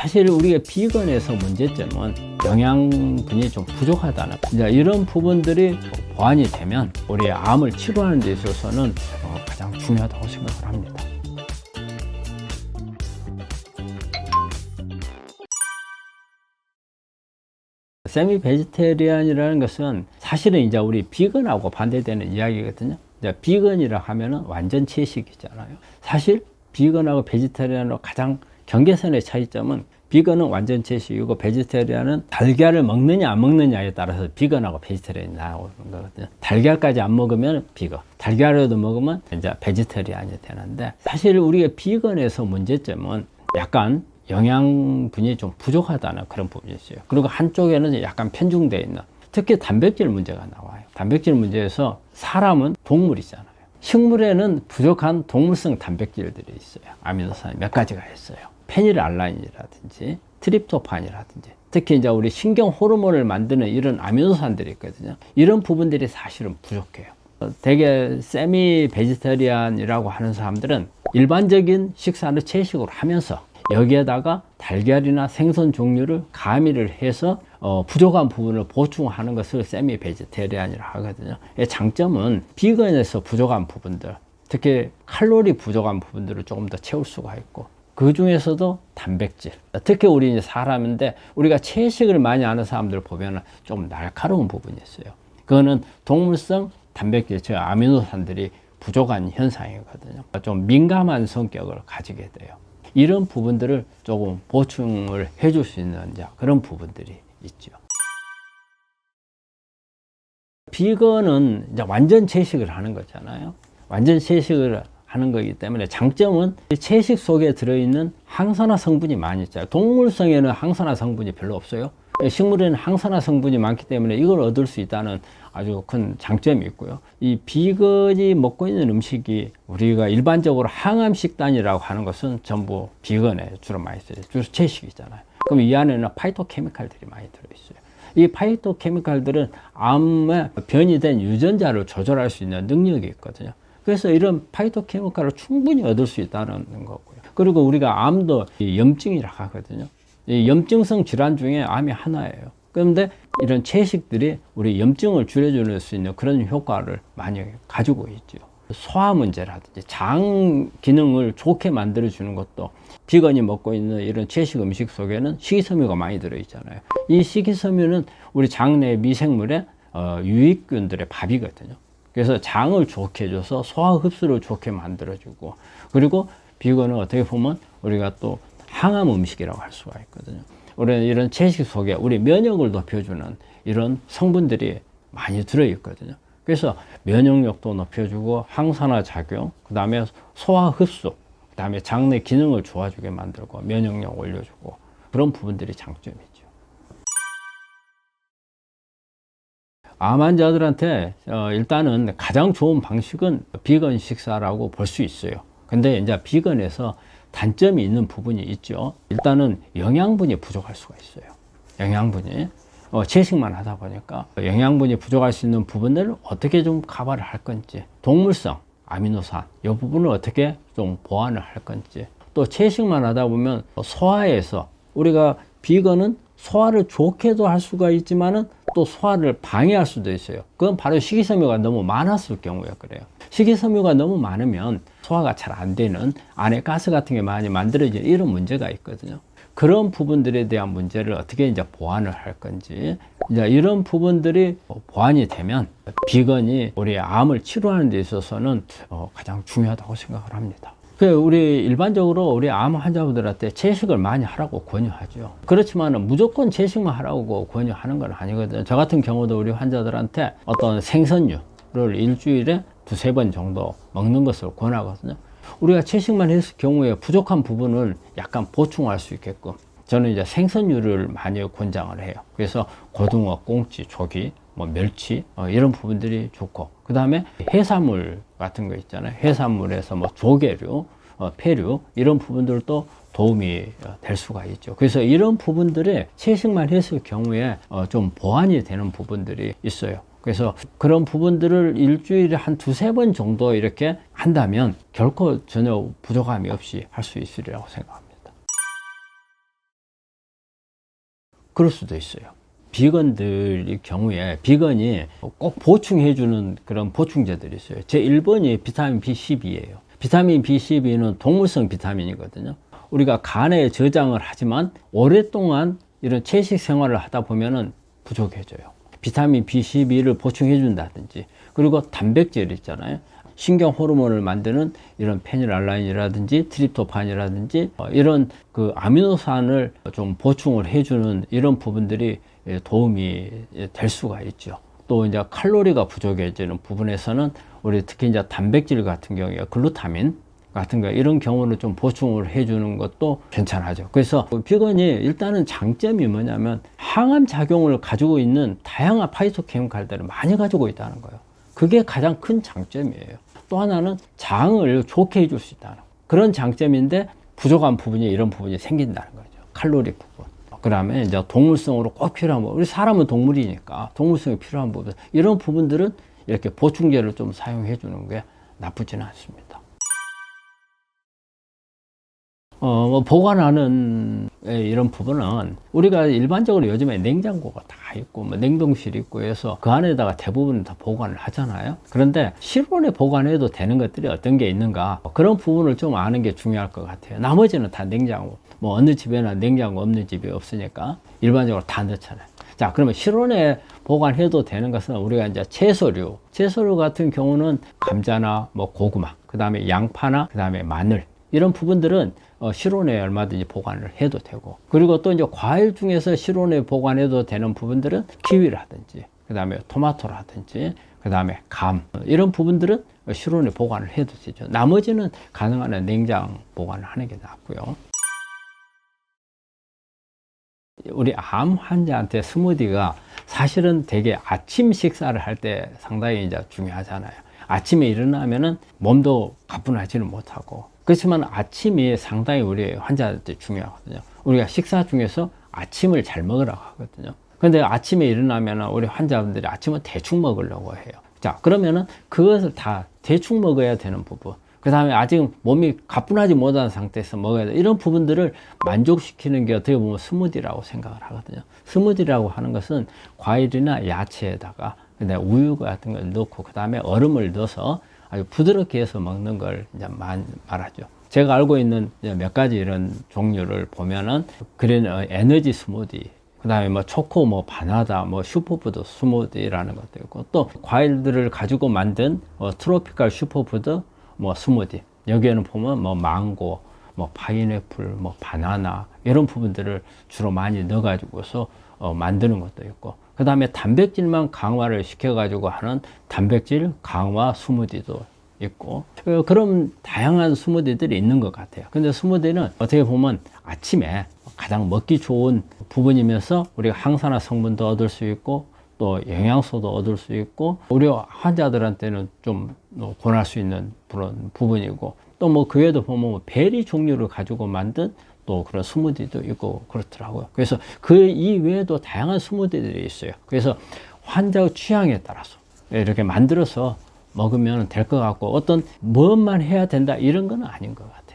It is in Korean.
사실 우리가 비건에서 문제점은 영양분이 좀 부족하다는 이제 이런 부분들이 보완이 되면 우리 암을 치료하는 데 있어서는 가장 중요하다고 생각을 합니다. 세미 베지테리안이라는 것은 사실은 이제 우리 비건하고 반대되는 이야기거든요. 이제 비건이라 하면은 완전 채식이잖아요. 사실 비건하고 베지테리안으로 가장 경계선의 차이점은 비건은 완전 채식이고 베지테리안은 달걀을 먹느냐 안 먹느냐에 따라서 비건하고 베지테리안이 나오는 거거든요. 달걀까지 안 먹으면 비건, 달걀이라도 먹으면 이제 베지테리안이 되는데, 사실 우리가 비건에서 문제점은 약간 영양분이 좀 부족하다는 그런 부분이 있어요. 그리고 한쪽에는 약간 편중되어 있는, 특히 단백질 문제가 나와요. 단백질 문제에서 사람은 동물이잖아요. 식물에는 부족한 동물성 단백질들이 있어요. 아미노산이 몇 가지가 있어요. 페닐알라닌이라든지 트립토판이라든지, 특히 이제 우리 신경 호르몬을 만드는 이런 아미노산들이 있거든요. 이런 부분들이 사실은 부족해요. 되게 세미 베지테리안이라고 하는 사람들은 일반적인 식사를 채식으로 하면서 여기에다가 달걀이나 생선 종류를 가미를 해서 부족한 부분을 보충하는 것을 세미 베지테리안이라고 하거든요. 장점은 비건에서 부족한 부분들, 특히 칼로리 부족한 부분들을 조금 더 채울 수가 있고, 그 중에서도 단백질, 특히 우리 이제 사람인데 우리가 채식을 많이 하는 사람들 보면 좀 날카로운 부분이 있어요. 그거는 동물성 단백질, 즉 아미노산들이 부족한 현상이거든요. 좀 민감한 성격을 가지게 돼요. 이런 부분들을 조금 보충을 해줄 수 있는 그런 부분들이 있죠. 비건은 이제 완전 채식을 하는 거잖아요. 완전 채식을 하는 거기 때문에 장점은 채식 속에 들어있는 항산화 성분이 많이 있어요. 동물성에는 항산화 성분이 별로 없어요. 식물에는 항산화 성분이 많기 때문에 이걸 얻을 수 있다는 아주 큰 장점이 있고요. 이 비건이 먹고 있는 음식이 우리가 일반적으로 항암 식단이라고 하는 것은 전부 비건에 주로 많이 써요. 주로 채식이잖아요. 그럼 이 안에는 파이토케미칼들이 많이 들어있어요. 이 파이토케미칼들은 암에 변이된 유전자를 조절할 수 있는 능력이 있거든요. 그래서 이런 파이토케미칼을 충분히 얻을 수 있다는 거고요. 그리고 우리가 암도 염증이라고 하거든요. 이 염증성 질환 중에 암이 하나예요. 그런데 이런 채식들이 우리 염증을 줄여줄 수 있는 그런 효과를 많이 가지고 있죠. 소화 문제라든지 장 기능을 좋게 만들어주는 것도, 비건이 먹고 있는 이런 채식 음식 속에는 식이섬유가 많이 들어있잖아요. 이 식이섬유는 우리 장내 미생물의 유익균들의 밥이거든요. 그래서 장을 좋게 해줘서 소화 흡수를 좋게 만들어주고, 그리고 비건은 어떻게 보면 우리가 또 항암 음식이라고 할 수가 있거든요. 우리는 이런 채식 속에 우리 면역을 높여주는 이런 성분들이 많이 들어있거든요. 그래서 면역력도 높여주고 항산화 작용, 그 다음에 소화 흡수, 그 다음에 장내 기능을 좋아지게 만들고 면역력 올려주고, 그런 부분들이 장점이죠. 암 환자들한테 일단은 가장 좋은 방식은 비건 식사라고 볼 수 있어요. 근데 이제 비건에서 단점이 있는 부분이 있죠. 일단은 영양분이 부족할 수가 있어요. 영양분이 채식만 하다 보니까 영양분이 부족할 수 있는 부분을 어떻게 좀 커버를 할 건지, 동물성 아미노산 이 부분을 어떻게 좀 보완을 할 건지, 또 채식만 하다 보면 소화에서 우리가 비건은 소화를 좋게도 할 수가 있지만은 또 소화를 방해할 수도 있어요. 그건 바로 식이섬유가 너무 많았을 경우에 그래요. 식이섬유가 너무 많으면 소화가 잘 안 되는, 안에 가스 같은 게 많이 만들어지는 이런 문제가 있거든요. 그런 부분들에 대한 문제를 어떻게 이제 보완을 할 건지, 이제 이런 부분들이 보완이 되면 비건이 우리 암을 치료하는 데 있어서는 가장 중요하다고 생각을 합니다. 우리 일반적으로 우리 암 환자분들한테 채식을 많이 하라고 권유하죠. 그렇지만 무조건 채식만 하라고 권유하는 건 아니거든요. 저 같은 경우도 우리 환자들한테 어떤 생선류를 일주일에 두세 번 정도 먹는 것을 권하거든요. 우리가 채식만 했을 경우에 부족한 부분을 약간 보충할 수 있게끔 저는 이제 생선류를 많이 권장을 해요. 그래서 고등어, 꽁치, 조기, 멸치 이런 부분들이 좋고, 그 다음에 해산물 같은 거 있잖아요. 해산물에서 조개류, 회류 이런 부분들도 도움이 될 수가 있죠. 그래서 이런 부분들이 채식만 했을 경우에 좀 보완이 되는 부분들이 있어요. 그래서 그런 부분들을 일주일에 한 두세 번 정도 이렇게 한다면 결코 전혀 부족함이 없이 할 수 있으리라고 생각합니다. 그럴 수도 있어요. 비건들의 경우에 비건이 꼭 보충해주는 그런 보충제들이 있어요. 제 1번이 비타민 B12예요. 비타민 B12는 동물성 비타민이거든요. 우리가 간에 저장을 하지만 오랫동안 이런 채식 생활을 하다 보면은 부족해져요. 비타민 B12를 보충해 준다든지, 그리고 단백질 있잖아요. 신경 호르몬을 만드는 이런 페닐알라닌이라든지 트립토판이라든지 이런 그 아미노산을 좀 보충을 해주는 이런 부분들이 도움이 될 수가 있죠. 또 이제 칼로리가 부족해지는 부분에서는 우리 특히 이제 단백질 같은 경우에 글루타민 같은 거 이런 경우는 좀 보충을 해주는 것도 괜찮아죠. 그래서 비건이 일단은 장점이 뭐냐면 항암 작용을 가지고 있는 다양한 파이토케미칼들을 많이 가지고 있다는 거예요. 그게 가장 큰 장점이에요. 또 하나는 장을 좋게 해줄 수 있다는 그런 장점인데 부족한 부분이 이런 부분이 생긴다는 거죠. 칼로리 부분. 그 다음에 이제 동물성으로 꼭 필요한 부분. 우리 사람은 동물이니까 동물성이 필요한 부분. 이런 부분들은 이렇게 보충제를 좀 사용해 주는 게 나쁘지는 않습니다. 보관하는 이런 부분은 우리가 일반적으로 요즘에 냉장고가 다 있고 뭐 냉동실이 있고 해서 그 안에다가 대부분 다 보관을 하잖아요. 그런데 실온에 보관해도 되는 것들이 어떤 게 있는가, 그런 부분을 좀 아는 게 중요할 것 같아요. 나머지는 다 냉장고, 뭐 어느 집에나 냉장고 없는 집이 없으니까 일반적으로 다 넣잖아요. 자, 그러면 실온에 보관해도 되는 것은 우리가 이제 채소류 같은 경우는 감자나 뭐 고구마, 그 다음에 양파나 그 다음에 마늘, 이런 부분들은 실온에 얼마든지 보관을 해도 되고, 그리고 또 이제 과일 중에서 실온에 보관해도 되는 부분들은 키위라든지, 그 다음에 토마토라든지, 그 다음에 감, 이런 부분들은 실온에 보관을 해도 되죠. 나머지는 가능한 한 냉장 보관을 하는 게 낫고요. 우리 암 환자한테 스무디가 사실은 되게 아침 식사를 할 때 상당히 이제 중요하잖아요. 아침에 일어나면은 몸도 가뿐하지는 못하고, 그렇지만 아침이 상당히 우리 환자한테 중요하거든요. 우리가 식사 중에서 아침을 잘 먹으라고 하거든요. 근데 아침에 일어나면 우리 환자분들이 아침은 대충 먹으려고 해요. 자, 그러면은 그것을 다 대충 먹어야 되는 부분, 그 다음에 아직 몸이 가뿐하지 못한 상태에서 먹어야 돼. 이런 부분들을 만족시키는 게 어떻게 보면 스무디라고 생각을 하거든요. 스무디라고 하는 것은 과일이나 야채에다가 우유 같은 걸 넣고, 그 다음에 얼음을 넣어서 아주 부드럽게 해서 먹는 걸 이제 말하죠. 제가 알고 있는 몇 가지 이런 종류를 보면은 그린 에너지 스무디, 그 다음에 뭐 초코, 뭐 바나나, 뭐 슈퍼푸드 스무디라는 것도 있고, 또 과일들을 가지고 만든 트로피컬 슈퍼푸드 뭐 스무디, 여기에는 보면 뭐 망고, 뭐 파인애플, 뭐 바나나, 이런 부분들을 주로 많이 넣어 가지고서 만드는 것도 있고, 그 다음에 단백질만 강화를 시켜가지고 하는 단백질 강화 스무디도 있고, 그런 다양한 스무디들이 있는 것 같아요. 근데 스무디는 어떻게 보면 아침에 가장 먹기 좋은 부분이면서 우리가 항산화 성분도 얻을 수 있고, 또 영양소도 얻을 수 있고, 우리 환자들한테는 좀 권할 수 있는 그런 부분이고, 또 뭐 그 외에도 보면 베리 종류를 가지고 만든 또 그런 스무디도 있고 그렇더라고요. 그래서 그 이외에도 다양한 스무디들이 있어요. 그래서 환자의 취향에 따라서 이렇게 만들어서 먹으면 될 것 같고, 어떤 뭐만 해야 된다 이런 건 아닌 것 같아요.